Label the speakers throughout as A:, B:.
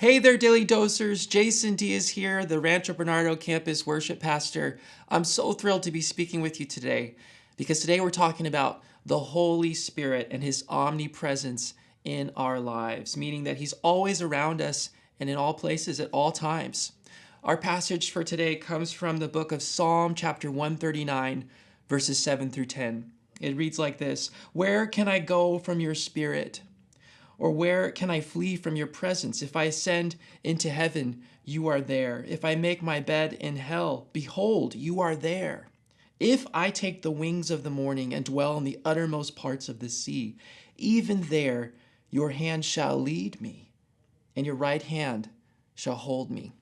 A: Hey there, Daily Dosers. Jason Diaz here, the Rancho Bernardo campus worship pastor. I'm so thrilled to be speaking with you today because today we're talking about the Holy Spirit and his omnipresence in our lives, meaning that he's always around us and in all places at all times. Our passage for today comes from the book of Psalm chapter 139, verses 7 through 10. It reads like this: "Where can I go from your spirit? Or where can I flee from your presence? If I ascend into heaven, you are there. If I make my bed in hell, behold, you are there. If I take the wings of the morning and dwell in the uttermost parts of the sea, even there your hand shall lead me, and your right hand shall hold me."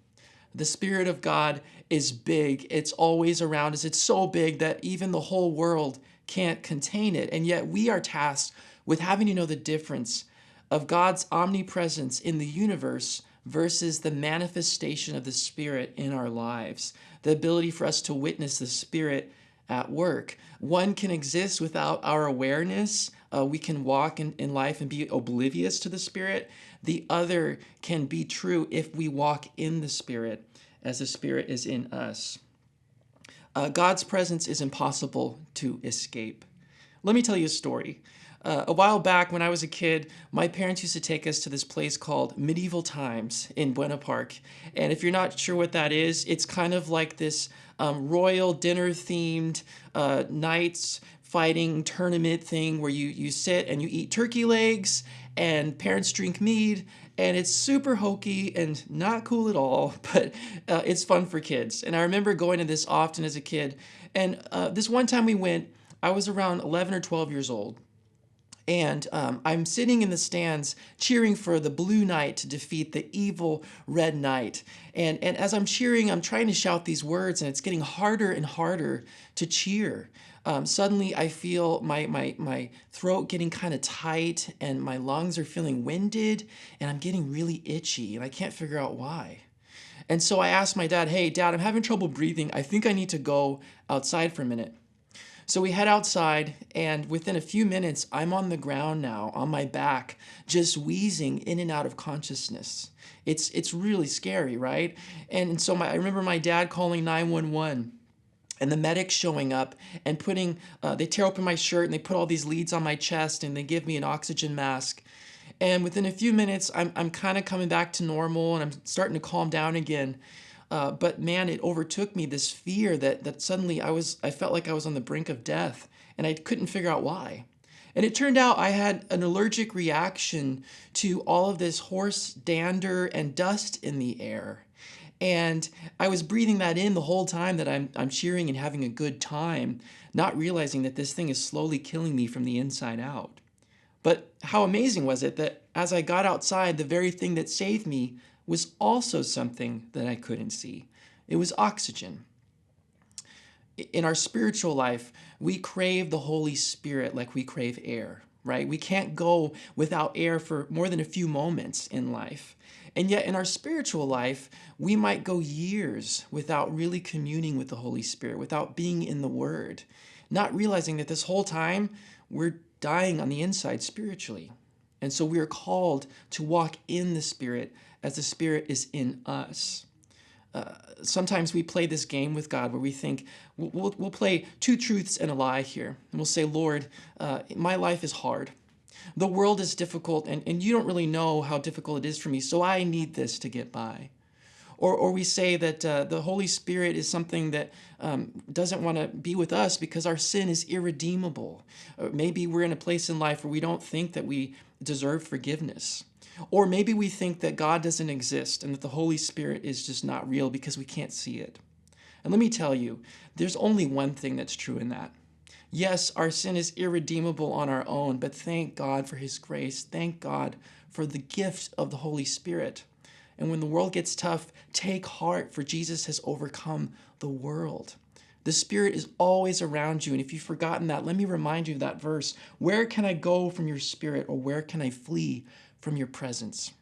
A: The Spirit of God is big. It's always around us. It's so big that even the whole world can't contain it. And yet we are tasked with having to know the difference of God's omnipresence in the universe versus the manifestation of the Spirit in our lives. The ability for us to witness the Spirit at work. One can exist without our awareness. We can walk in life and be oblivious to the Spirit. The other can be true if we walk in the Spirit as the Spirit is in us. God's presence is impossible to escape. Let me tell you a story. A while back when I was a kid, my parents used to take us to this place called Medieval Times in Buena Park. And if you're not sure what that is, it's kind of like this royal dinner-themed knights fighting tournament thing where you sit and you eat turkey legs and parents drink mead. And it's super hokey and not cool at all, but it's fun for kids. And I remember going to this often as a kid. And this one time we went, I was around 11 or 12 years old. And I'm sitting in the stands cheering for the blue knight to defeat the evil red knight. And as I'm cheering, I'm trying to shout these words, and it's getting harder and harder to cheer. Suddenly, I feel my throat getting kind of tight, and my lungs are feeling winded, and I'm getting really itchy, and I can't figure out why. And so I asked my dad, "Hey, Dad, I'm having trouble breathing. I think I need to go outside for a minute." So we head outside, and within a few minutes, I'm on the ground now, on my back, just wheezing in and out of consciousness. It's really scary, right? And so I remember my dad calling 911, and the medics showing up and they tear open my shirt, and they put all these leads on my chest, and they give me an oxygen mask. And within a few minutes, I'm kind of coming back to normal, and I'm starting to calm down again. But man, it overtook me, this fear that suddenly I felt like I was on the brink of death, and I couldn't figure out why. And it turned out I had an allergic reaction to all of this horse dander and dust in the air. And I was breathing that in the whole time that I'm cheering and having a good time, not realizing that this thing is slowly killing me from the inside out. But how amazing was it that as I got outside, the very thing that saved me was also something that I couldn't see. It was oxygen. In our spiritual life, we crave the Holy Spirit like we crave air, right? We can't go without air for more than a few moments in life. And yet in our spiritual life, we might go years without really communing with the Holy Spirit, without being in the Word, not realizing that this whole time we're dying on the inside spiritually. And so we are called to walk in the Spirit as the Spirit is in us. Sometimes we play this game with God where we think we'll play two truths and a lie here. And we'll say, "Lord, my life is hard. The world is difficult, and you don't really know how difficult it is for me, so I need this to get by." Or we say that the Holy Spirit is something that doesn't want to be with us because our sin is irredeemable. Or maybe we're in a place in life where we don't think that we deserve forgiveness. Or maybe we think that God doesn't exist and that the Holy Spirit is just not real because we can't see it. And let me tell you, there's only one thing that's true in that. Yes, our sin is irredeemable on our own, but thank God for His grace. Thank God for the gift of the Holy Spirit. And when the world gets tough, take heart, for Jesus has overcome the world. The Spirit is always around you. And if you've forgotten that, let me remind you of that verse. Where can I go from your Spirit, or where can I flee from your presence?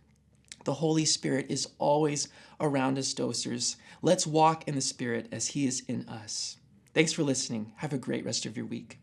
A: The Holy Spirit is always around us, dosers. Let's walk in the Spirit as He is in us. Thanks for listening. Have a great rest of your week.